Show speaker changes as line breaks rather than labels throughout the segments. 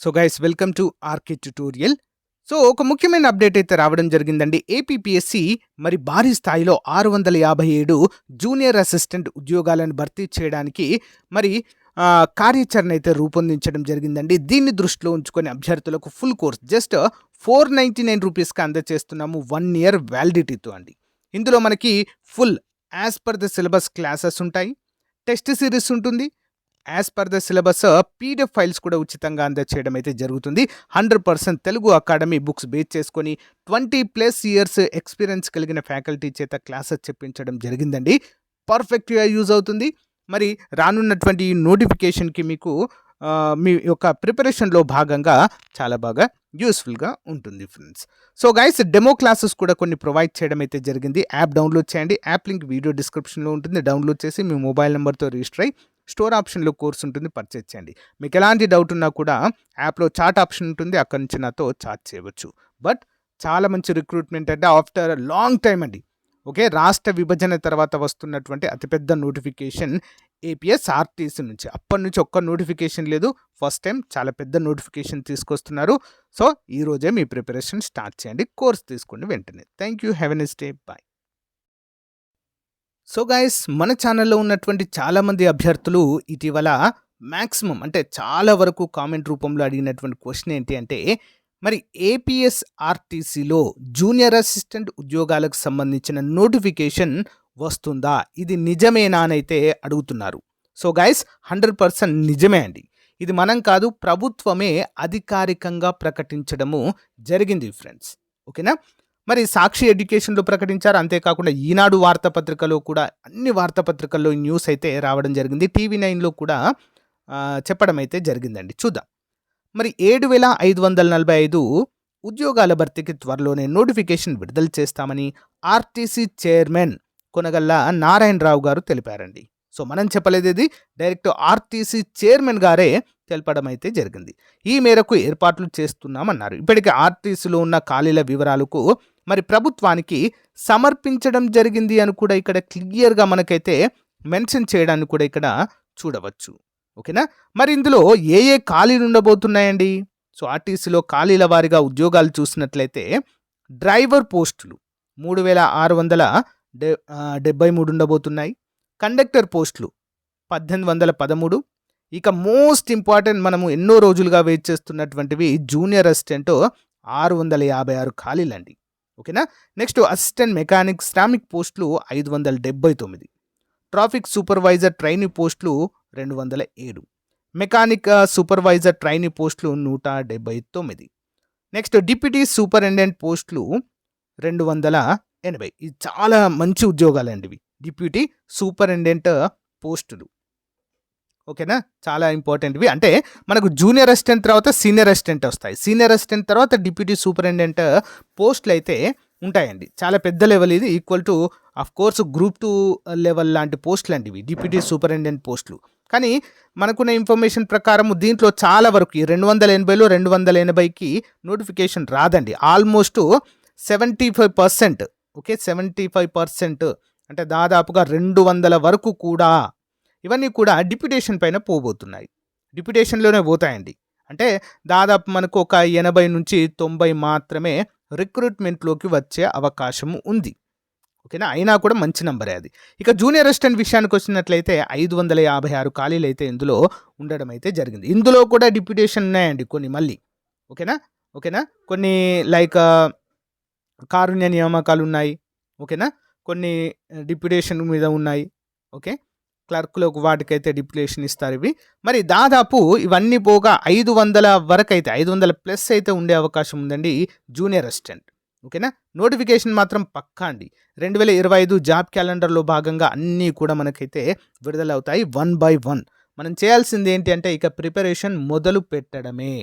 So guys welcome to RK tutorial. So ఒక ముఖ్యమైన update అయితే రావడం జరిగిందండి. ఏపీపీఎస్సీ మరి భారీ స్థాయిలో 657 జూనియర్ అసిస్టెంట్ ఉద్యోగాలను భర్తీ చేయడానికి మరి కార్యాచరణ అయితే రూపొందించడం జరిగిందండి. దీన్ని దృష్టిలో ఉంచుకొని అభ్యర్థులకు ఫుల్ కోర్స్ జస్ట్ 499 రూపీస్కి అందజేస్తున్నాము, 1 ఇయర్ వ్యాలిడిటీతో అండి. ఇందులో మనకి full as per the syllabus classes ఉంటాయి, టెస్ట్ సిరీస్ ఉంటుంది, as per the syllabus PDF files కూడా ఉచితంగా అందజేయడం అయితే జరుగుతుంది. 100% తెలుగు అకాడమీ బుక్స్ బేస్ చేసుకొని 20+ ఇయర్స్ ఎక్స్పీరియన్స్ కలిగిన ఫ్యాకల్టీ చేత క్లాసెస్ చెప్పించడం జరిగిందండి. పర్ఫెక్ట్గా యూజ్ అవుతుంది. మరి రానున్నటువంటి నోటిఫికేషన్కి మీకు మీ యొక్క ప్రిపరేషన్లో భాగంగా చాలా బాగా యూస్ఫుల్గా ఉంటుంది friends. So guys demo classes కూడా కొన్ని ప్రొవైడ్ చేయడం అయితే జరిగింది. యాప్ డౌన్లోడ్ చేయండి. యాప్ లింక్ వీడియో డిస్క్రిప్షన్లో ఉంటుంది. డౌన్లోడ్ చేసి మీ మొబైల్ నెంబర్తో రిజిస్టర్ అయ్యి స్టోర్ ఆప్షన్లో కోర్స్ ఉంటుంది, పర్చేజ్ చేయండి. మీకు ఎలాంటి డౌట్ ఉన్నా కూడా యాప్లో చాట్ ఆప్షన్ ఉంటుంది, అక్కడి నుంచి నాతో చాట్ చేయవచ్చు. బట్ చాలా మంచి రిక్రూట్మెంట్ అంటే ఆఫ్టర్ లాంగ్ టైం అండి. ఓకే, రాష్ట్ర విభజన తర్వాత వస్తున్నటువంటి అతిపెద్ద నోటిఫికేషన్ ఏపీఎస్ ఆర్టీసీ నుంచి. అప్పటి నుంచి ఒక్క నోటిఫికేషన్ లేదు, ఫస్ట్ టైం చాలా పెద్ద నోటిఫికేషన్ తీసుకొస్తున్నారు. సో ఈరోజే మీ ప్రిపరేషన్ స్టార్ట్ చేయండి, కోర్స్ తీసుకోండి వెంటనే. Thank you, have a nice day, bye. So guys మన ఛానల్లో ఉన్నటువంటి చాలామంది అభ్యర్థులు ఇటీవల మ్యాక్సిమం అంటే చాలా వరకు కామెంట్ రూపంలో అడిగినటువంటి క్వశ్చన్ ఏంటి అంటే, మరి ఏపీఎస్ ఆర్టీసీలో జూనియర్ అసిస్టెంట్ ఉద్యోగాలకు సంబంధించిన నోటిఫికేషన్ వస్తుందా, ఇది నిజమేనా అని అయితే అడుగుతున్నారు. సో గైస్ 100% నిజమే అండి. ఇది మనం కాదు, ప్రభుత్వమే అధికారికంగా ప్రకటించడము జరిగింది ఫ్రెండ్స్. ఓకేనా. మరి సాక్షి ఎడ్యుకేషన్లో ప్రకటించారు, అంతేకాకుండా ఈనాడు వార్తాపత్రికలో కూడా, అన్ని వార్తాపత్రికల్లో న్యూస్ అయితే రావడం జరిగింది. టీవీ9లో కూడా చెప్పడం అయితే జరిగిందండి. చూద్దాం. మరి 7,545 ఉద్యోగాల భర్తీకి త్వరలోనే నోటిఫికేషన్ విడుదల చేస్తామని ఆర్టీసీ చైర్మన్ కొనగల్ల నారాయణరావు గారు తెలిపారండి. సో మనం చెప్పలేదు, ఇది డైరెక్ట్ ఆర్టీసీ చైర్మన్ గారే తెలపడం అయితే జరిగింది. ఈ మేరకు ఏర్పాట్లు చేస్తున్నామన్నారు. ఇప్పటికే ఆర్టీసీలో ఉన్న ఖాళీల వివరాలకు మరి ప్రభుత్వానికి సమర్పించడం జరిగింది అని కూడా ఇక్కడ క్లియర్గా మనకైతే మెన్షన్ చేయడాన్ని కూడా ఇక్కడ చూడవచ్చు. ఓకేనా. మరి ఇందులో ఏ ఏ ఖాళీలు ఉండబోతున్నాయండి? సో ఆర్టీసీలో ఖాళీల వారిగా ఉద్యోగాలు చూసినట్లయితే డ్రైవర్ పోస్టులు 3,673 ఉండబోతున్నాయి. కండక్టర్ పోస్టులు 1,813. ఇక మోస్ట్ ఇంపార్టెంట్, మనము ఎన్నో రోజులుగా వెయిట్ చేస్తున్నటువంటివి జూనియర్ అసిస్టెంట్ 656 ఖాళీలండి. ఓకేనా. నెక్స్ట్ అసిస్టెంట్ మెకానిక్ శ్రామిక్ పోస్టులు 579. ట్రాఫిక్ సూపర్వైజర్ ట్రైనీ పోస్టులు 207. మెకానిక్ సూపర్వైజర్ ట్రైనీ పోస్టులు 179. నెక్స్ట్ డిప్యూటీ సూపరింటెండెంట్ పోస్టులు 280. ఇది చాలా మంచి ఉద్యోగాలండి ఇవి, డిప్యూటీ సూపరింటెండెంట్ పోస్టులు. ఓకేనా, చాలా ఇంపార్టెంట్వి. అంటే మనకు జూనియర్ అసిస్టెంట్ తర్వాత సీనియర్ అసిస్టెంట్ వస్తాయి, సీనియర్ అసిస్టెంట్ తర్వాత డిప్యూటీ సూపరింటెండెంట్ పోస్టులు అయితే ఉంటాయండి. చాలా పెద్ద లెవెల్ ఇది, equal to of course group 2 level లాంటి పోస్టులు అండి ఇవి, డిప్యూటీ సూపరింటెండెంట్ పోస్టులు. కానీ మనకున్న ఇన్ఫర్మేషన్ ప్రకారం దీంట్లో చాలా వరకు 280లో 280కి నోటిఫికేషన్ రాదండి. ఆల్మోస్ట్ 75%. ఓకే, 75% అంటే దాదాపుగా 200 వరకు కూడా ఇవన్నీ కూడా డిప్యుటేషన్ పైన పోబోతున్నాయి, డిప్యుటేషన్లోనే పోతాయండి. అంటే దాదాపు మనకు ఒక 80 నుంచి 90 మాత్రమే రిక్రూట్మెంట్లోకి వచ్చే అవకాశం ఉంది. ఓకేనా, అయినా కూడా మంచి నంబరే అది. ఇక జూనియర్ అసిస్టెంట్ విషయానికి వచ్చినట్లయితే 556 ఖాళీలు అయితే ఇందులో ఉండడం అయితే జరిగింది. ఇందులో కూడా డిప్యుటేషన్ ఉన్నాయండి కొన్ని మళ్ళీ. ఓకేనా. కొన్ని లైక్ కారుణ్య నియామకాలు ఉన్నాయి. ఓకేనా, కొన్ని డిప్యుటేషన్ మీద ఉన్నాయి. ఓకే, క్లర్క్లకు వాటికైతే డిప్యుటేషన్ ఇస్తారు ఇవి. మరి దాదాపు ఇవన్నీ పోగా 500 వరకు అయితే 500+ అయితే ఉండే అవకాశం ఉందండి జూనియర్ అసిస్టెంట్. ఓకేనా, నోటిఫికేషన్ మాత్రం పక్కా అండి. 2025 జాబ్ క్యాలెండర్లో భాగంగా అన్నీ కూడా మనకైతే విడుదలవుతాయి 1 by 1. మనం చేయాల్సింది ఏంటి అంటే ఇక ప్రిపరేషన్ మొదలు పెట్టడమే.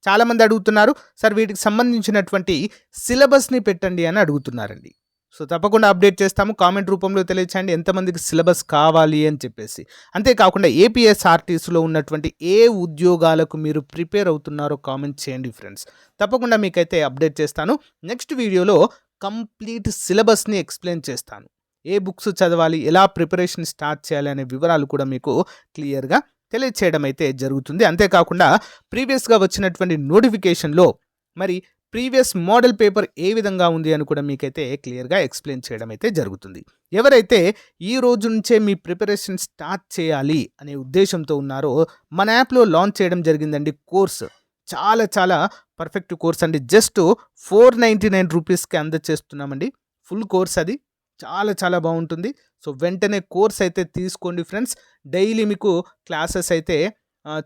చాలామంది అడుగుతున్నారు, సార్ వీటికి సంబంధించినటువంటి సిలబస్ని పెట్టండి అని అడుగుతున్నారండి. సో తప్పకుండా అప్డేట్ చేస్తాము, కామెంట్ రూపంలో తెలియచేయండి ఎంతమందికి సిలబస్ కావాలి అని చెప్పేసి. అంతేకాకుండా ఏపీఎస్ఆర్టీసీలో ఉన్నటువంటి ఏ ఉద్యోగాలకు మీరు ప్రిపేర్ అవుతున్నారో కామెంట్ చేయండి ఫ్రెండ్స్. తప్పకుండా మీకైతే అప్డేట్ చేస్తాను. నెక్స్ట్ వీడియోలో కంప్లీట్ సిలబస్ని ఎక్స్ప్లెయిన్ చేస్తాను. ఏ బుక్స్ చదవాలి, ఎలా ప్రిపరేషన్ స్టార్ట్ చేయాలి అనే వివరాలు కూడా మీకు క్లియర్గా తెలియచేయడం అయితే జరుగుతుంది. అంతేకాకుండా ప్రీవియస్‌గా వచ్చినటువంటి నోటిఫికేషన్‌లో మరి ప్రీవియస్ మోడల్ పేపర్ ఏ విధంగా ఉంది అని కూడా మీకైతే క్లియర్‌గా ఎక్స్‌ప్లెయిన్ చేయడం అయితే జరుగుతుంది. ఎవరైతే ఈ రోజు నుంచే మీ ప్రిపరేషన్ స్టార్ట్ చేయాలి అనే ఉద్దేశంతో ఉన్నారో మన యాప్‌లో లాంచ్ చేయడం జరిగిందండి కోర్స్. చాలా చాలా పర్ఫెక్ట్ కోర్స్ అండి. జస్ట్ ₹499కి అందజేస్తున్నామండి. ఫుల్ కోర్స్ అది. చాలా చాలా బాగుంటుంది. సో వెంటనే కోర్స్ అయితే తీసుకోండి ఫ్రెండ్స్. డైలీ మీకు క్లాసెస్ అయితే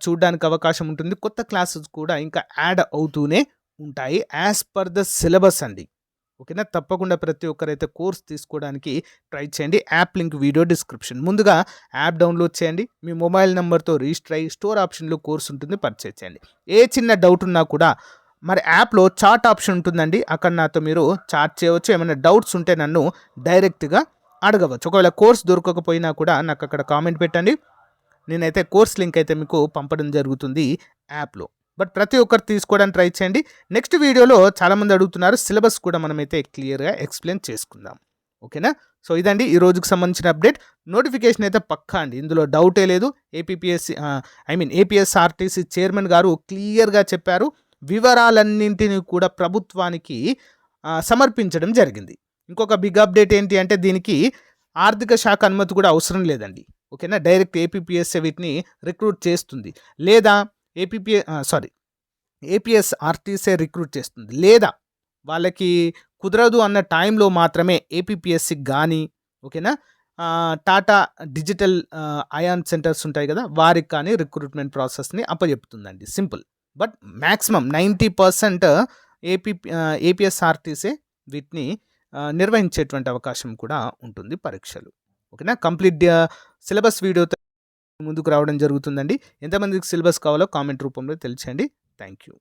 చూడడానికి అవకాశం ఉంటుంది. కొత్త క్లాసెస్ కూడా ఇంకా యాడ్ అవుతూనే ఉంటాయి యాజ్ పర్ ద సిలబస్ అండి. ఓకేనా? తప్పకుండా ప్రతి ఒక్కరైతే కోర్స్ తీసుకోవడానికి ట్రై చేయండి. App link video description. ముందుగా యాప్ డౌన్లోడ్ చేయండి. మీ మొబైల్ నెంబర్తో రిజిస్టర్ అయ్యి స్టోర్ ఆప్షన్లో కోర్స్ ఉంటుంది, పర్చేజ్ చేయండి. ఏ చిన్న డౌట్ ఉన్నా కూడా మరి యాప్లో చాట్ ఆప్షన్ ఉంటుందండి. అక్కడ నాతో మీరు చాట్ చేయవచ్చు. ఏమైనా డౌట్స్ ఉంటే నన్ను డైరెక్ట్గా అడగవచ్చు. ఒకవేళ కోర్స్ దొరకకపోయినా కూడా నాకు అక్కడ కామెంట్ పెట్టండి. నేనైతే కోర్స్ లింక్ అయితే మీకు పంపడం జరుగుతుంది యాప్లో. బట్ ప్రతి ఒక్కరు తీసుకోవడానికి ట్రై చేయండి. నెక్స్ట్ వీడియోలో చాలామంది అడుగుతున్నారు, సిలబస్ కూడా మనమైతే క్లియర్గా ఎక్స్ప్లెయిన్ చేసుకుందాం. ఓకేనా? సో ఇదండి ఈ రోజుకి సంబంధించిన అప్డేట్. నోటిఫికేషన్ అయితే పక్కా అండి, ఇందులో డౌటే లేదు. ఏపీఎస్ఆర్టీసీ చైర్మన్ గారు క్లియర్గా చెప్పారు. వివరాలన్నింటినీ కూడా ప్రభుత్వానికి సమర్పించడం జరిగింది. ఇంకొక బిగ్ అప్డేట్ ఏంటి అంటే దీనికి ఆర్థిక శాఖ అనుమతి కూడా అవసరం లేదండి. ఓకేనా? డైరెక్ట్ ఏపీఎస్ఏ వీటిని రిక్రూట్ చేస్తుంది, లేదా ఏపీఎస్ఆర్టీసీ రిక్రూట్ చేస్తుంది, లేదా వాళ్ళకి కుదరదు అన్న టైంలో మాత్రమే ఏపీఎస్సికి కానీ, ఓకేనా, టాటా డిజిటల్ అయాన్ సెంటర్స్ ఉంటాయి కదా, వారికి కానీ రిక్రూట్మెంట్ ప్రాసెస్ని అప్పచెప్తుందండి. సింపుల్. బట్ మ్యాక్సిమం 90% ఏపీఎస్ఆర్టీసీ వీటిని నిర్వహించేటువంటి అవకాశం కూడా ఉంటుంది పరీక్షలు. ఓకేనా? కంప్లీట్ సిలబస్ వీడియోతో ముందుకు రావడం జరుగుతుందండి. ఎంతమందికి సిలబస్ కావాలో కామెంట్ రూపంలో తెలియచేయండి. Thank you.